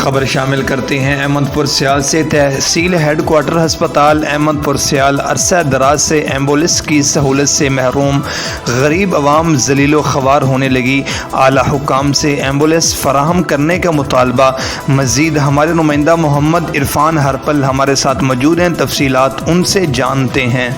خبر شامل کرتے ہیں احمد پور سیال سے۔ تحصیل ہیڈ کوارٹر ہسپتال احمد پور سیال عرصہ دراز سے ایمبولینس کی سہولت سے محروم، غریب عوام ذلیل و خوار ہونے لگی۔ اعلیٰ حکام سے ایمبولینس فراہم کرنے کا مطالبہ۔ مزید ہمارے نمائندہ محمد عرفان ہرپل ہمارے ساتھ موجود ہیں، تفصیلات ان سے جانتے ہیں۔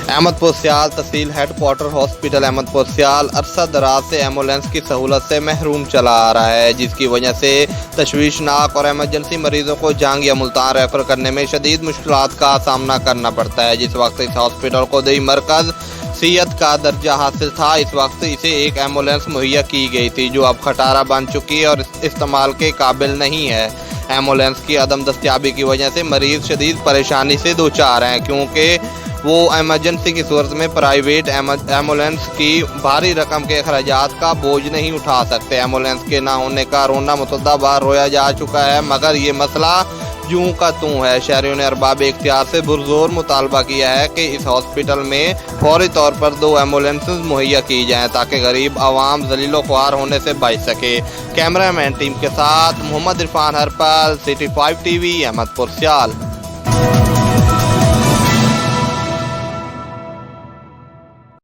احمد پور سیال تحصیل ہیڈ کوارٹر ہاسپٹل احمد پور سیال عرصہ دراز سے ایمبولینس کی سہولت سے محروم چلا آ رہا ہے، جس کی وجہ سے تشویشناک اور ایمرجنسی مریضوں کو جانگ یا ملتان ریفر کرنے میں شدید مشکلات کا سامنا کرنا پڑتا ہے۔ جس وقت اس ہاسپٹل کو دیہی مرکز صحت کا درجہ حاصل تھا، اس وقت اسے ایک ایمبولینس مہیا کی گئی تھی جو اب کھٹارا بن چکی ہے اور استعمال کے قابل نہیں ہے۔ ایمبولینس کی عدم دستیابی کی وجہ سے مریض شدید پریشانی سے دوچار ہیں، کیونکہ وہ ایمرجنسی کی صورت میں پرائیویٹ ایمبولینس کی بھاری رقم کے اخراجات کا بوجھ نہیں اٹھا سکتے۔ ایمبولینس کے نہ ہونے کا رونا متعدد بار رویا جا چکا ہے، مگر یہ مسئلہ یوں کا توں ہے۔ شہریوں نے ارباب اختیار سے پرزور مطالبہ کیا ہے کہ اس ہاسپٹل میں فوری طور پر 2 ایمبولینسز مہیا کی جائیں تاکہ غریب عوام ذلیل و خوار ہونے سے بچ سکے۔ کیمرہ مین ٹیم کے ساتھ محمد عرفان ہرپل، City 5 TV، احمد پور سیال۔